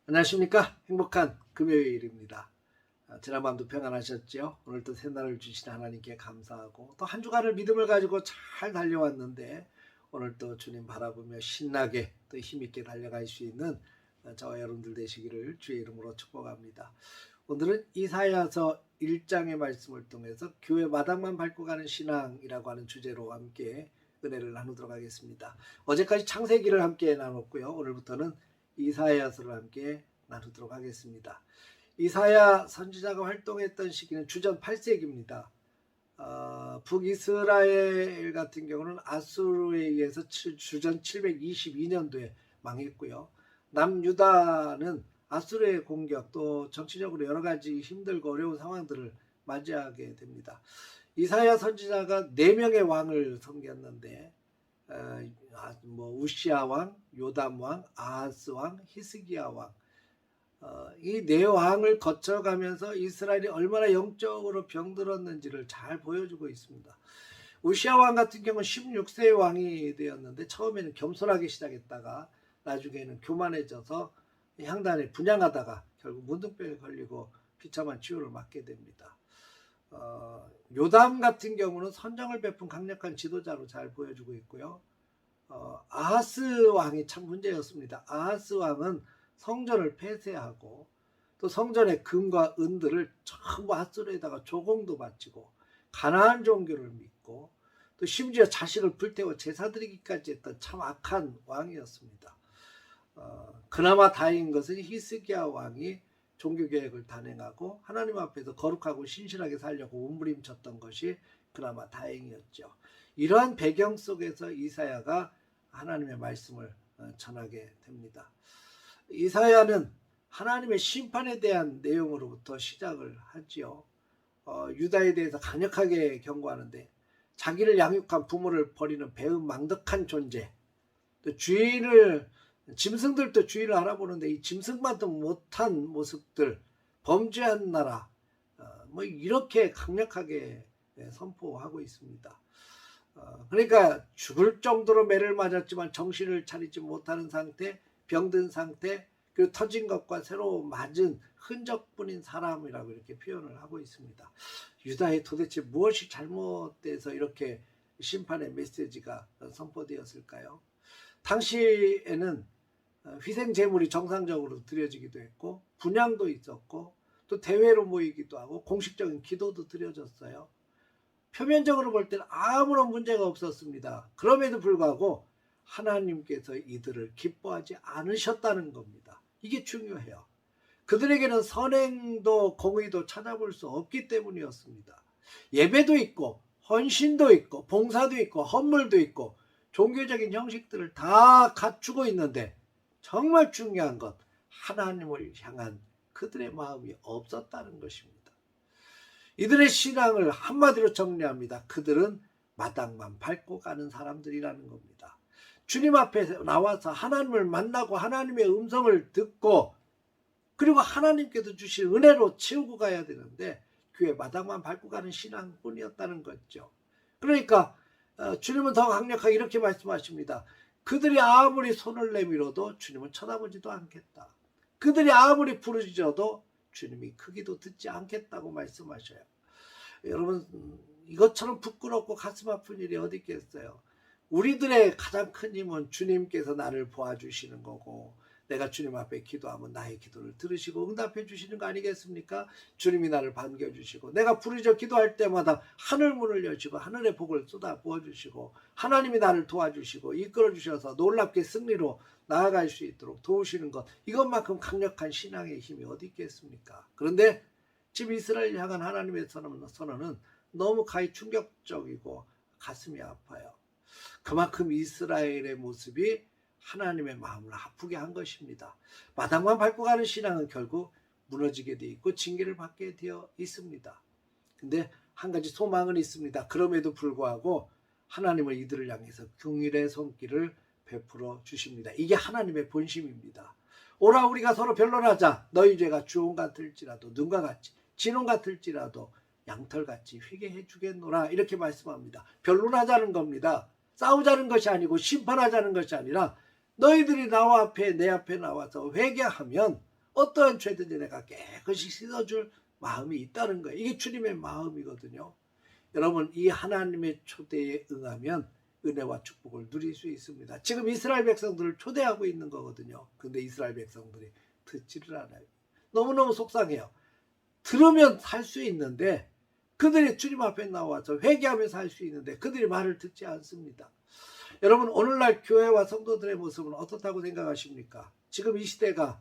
안녕하십니까. 행복한 금요일입니다. 지난 밤도 평안하셨죠? 오늘도 새날을 주신 하나님께 감사하고 또 한 주간을 믿음을 가지고 잘 달려왔는데 오늘 또 주님 바라보며 신나게 또 힘있게 달려갈 수 있는 저와 여러분들 되시기를 주의 이름으로 축복합니다. 오늘은 이사야서 1장의 말씀을 통해서 교회 마당만 밟고 가는 신앙이라고 하는 주제로 함께 은혜를 나누도록 하겠습니다. 어제까지 창세기를 함께 나눴고요. 오늘부터는 이사야서를 함께 나누도록 하겠습니다. 이사야 선지자가 활동했던 시기는 주전 8세기입니다. 북이스라엘 같은 경우는 아수르에 의해서 주전 722년도에 망했고요. 남유다는 아수르의 공격 또 정치적으로 여러 가지 힘들고 어려운 상황들을 맞이하게 됩니다. 이사야 선지자가 4명의 왕을 섬겼는데 우시아 왕, 요담 왕, 아하스 왕, 히스기야 왕, 이 4왕을 거쳐가면서 이스라엘이 얼마나 영적으로 병들었는지를 잘 보여주고 있습니다. 우시아 왕 같은 경우는 16세의 왕이 되었는데 처음에는 겸손하게 시작했다가 나중에는 교만해져서 향단에 분향하다가 결국 문둥병에 걸리고 비참한 치유를 맞게 됩니다. 요담 같은 경우는 선정을 베푼 강력한 지도자로 잘 보여주고 있고요. 아하스 왕이 참 문제였습니다. 아하스 왕은 성전을 폐쇄하고 또 성전의 금과 은들을 전부 아수르에다가 조공도 바치고 가나안 종교를 믿고 또 심지어 자식을 불태워 제사 드리기까지 했던 참 악한 왕이었습니다. 그나마 다행인 것은 히스기야 왕이 종교개혁을 단행하고 하나님 앞에서 거룩하고 신실하게 살려고 몸부림쳤던 것이 그나마 다행이었죠. 이러한 배경 속에서 이사야가 하나님의 말씀을 전하게 됩니다. 이사야는 하나님의 심판에 대한 내용으로부터 시작을 하지요. 유다에 대해서 강력하게 경고하는데 자기를 양육한 부모를 버리는 배은망덕한 존재, 또 짐승들도 주인을 알아보는데 이 짐승만도 못한 모습들, 범죄한 나라, 이렇게 강력하게 선포하고 있습니다. 그러니까 죽을 정도로 매를 맞았지만 정신을 차리지 못하는 상태, 병든 상태, 그리고 터진 것과 새로 맞은 흔적뿐인 사람이라고 이렇게 표현을 하고 있습니다. 유다에 도대체 무엇이 잘못돼서 이렇게 심판의 메시지가 선포되었을까요? 당시에는 희생 제물이 정상적으로 드려지기도 했고 분향도 있었고 또 대회로 모이기도 하고 공식적인 기도도 드려졌어요. 표면적으로 볼 때는 아무런 문제가 없었습니다. 그럼에도 불구하고 하나님께서 이들을 기뻐하지 않으셨다는 겁니다. 이게 중요해요. 그들에게는 선행도 공의도 찾아볼 수 없기 때문이었습니다. 예배도 있고 헌신도 있고 봉사도 있고 헌물도 있고 종교적인 형식들을 다 갖추고 있는데 정말 중요한 것, 하나님을 향한 그들의 마음이 없었다는 것입니다. 이들의 신앙을 한마디로 정리합니다. 그들은 마당만 밟고 가는 사람들이라는 겁니다. 주님 앞에 나와서 하나님을 만나고 하나님의 음성을 듣고 그리고 하나님께서 주신 은혜로 채우고 가야 되는데 교회 마당만 밟고 가는 신앙뿐이었다는 거죠. 그러니까 주님은 더 강력하게 이렇게 말씀하십니다. 그들이 아무리 손을 내밀어도 주님은 쳐다보지도 않겠다. 그들이 아무리 부르짖어도 주님이 크기도 듣지 않겠다고 말씀하셔요. 여러분, 이것처럼 부끄럽고 가슴 아픈 일이 어디 있겠어요. 우리들의 가장 큰 힘은 주님께서 나를 도와주시는 거고 내가 주님 앞에 기도하면 나의 기도를 들으시고 응답해 주시는 거 아니겠습니까? 주님이 나를 반겨주시고 내가 부르짖어 기도할 때마다 하늘 문을 여시고 하늘의 복을 쏟아 부어주시고 하나님이 나를 도와주시고 이끌어 주셔서 놀랍게 승리로 나아갈 수 있도록 도우시는 것, 이것만큼 강력한 신앙의 힘이 어디 있겠습니까? 그런데 지금 이스라엘 향한 하나님의 선언은 너무 가히 충격적이고 가슴이 아파요. 그만큼 이스라엘의 모습이 하나님의 마음을 아프게 한 것입니다. 마당만 밟고 가는 신앙은 결국 무너지게 되어 있고 징계를 받게 되어 있습니다. 근데 한 가지 소망은 있습니다. 그럼에도 불구하고 하나님은 이들을 향해서 긍휼의 손길을 베풀어 주십니다. 이게 하나님의 본심입니다. 오라 우리가 서로 변론하자. 너희 죄가 주홍 같을지라도 눈과 같이 진홍 같을지라도 양털같이 휘게 해주겠노라 이렇게 말씀합니다. 변론하자는 겁니다. 싸우자는 것이 아니고 심판하자는 것이 아니라 너희들이 내 앞에 나와서 회개하면 어떠한 죄든지 내가 깨끗이 씻어줄 마음이 있다는 거예요. 이게 주님의 마음이거든요. 여러분, 이 하나님의 초대에 응하면 은혜와 축복을 누릴 수 있습니다. 지금 이스라엘 백성들을 초대하고 있는 거거든요. 근데 이스라엘 백성들이 듣지를 않아요. 너무너무 속상해요. 들으면 살 수 있는데, 그들이 주님 앞에 나와서 회개하면서 할 수 있는데 그들이 말을 듣지 않습니다. 여러분, 오늘날 교회와 성도들의 모습은 어떻다고 생각하십니까? 지금 이 시대가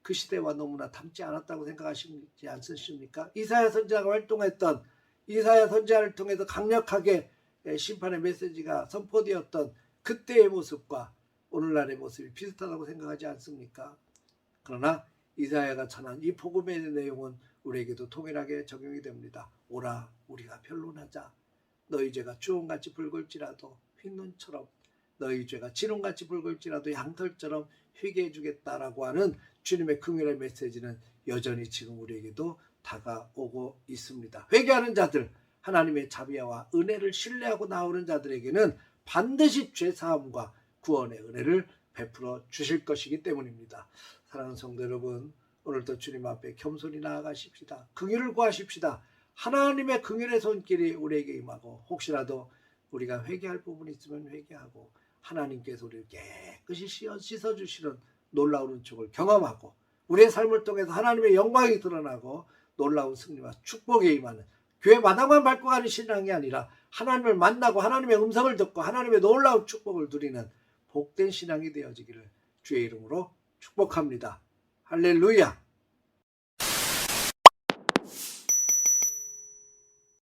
그 시대와 너무나 닮지 않았다고 생각하시지 않으십니까? 이사야 선지자가 활동했던, 이사야 선지자를 통해서 강력하게 심판의 메시지가 선포되었던 그때의 모습과 오늘날의 모습이 비슷하다고 생각하지 않습니까? 그러나 이사야가 전한 이 복음의 내용은 우리에게도 동일하게 적용이 됩니다. 오라, 우리가 변론하자. 너희 죄가 주홍같이 붉을지라도 흰눈처럼, 너희 죄가 진홍같이 붉을지라도 양털처럼 휘게 해주겠다라고 하는 주님의 긍휼의 메시지는 여전히 지금 우리에게도 다가오고 있습니다. 회개하는 자들, 하나님의 자비와 은혜를 신뢰하고 나오는 자들에게는 반드시 죄사함과 구원의 은혜를 베풀어 주실 것이기 때문입니다. 사랑하는 성도 여러분, 오늘도 주님 앞에 겸손히 나아가십시다. 긍휼을 구하십시다. 하나님의 긍휼의 손길이 우리에게 임하고, 혹시라도 우리가 회개할 부분이 있으면 회개하고, 하나님께서 우리를 깨끗이 씻어주시는 놀라운 은총을 경험하고, 우리의 삶을 통해서 하나님의 영광이 드러나고 놀라운 승리와 축복에 임하는, 교회 마당만 밟고 가는 신앙이 아니라 하나님을 만나고 하나님의 음성을 듣고 하나님의 놀라운 축복을 누리는 복된 신앙이 되어지기를 주의 이름으로 축복합니다. 할렐루야.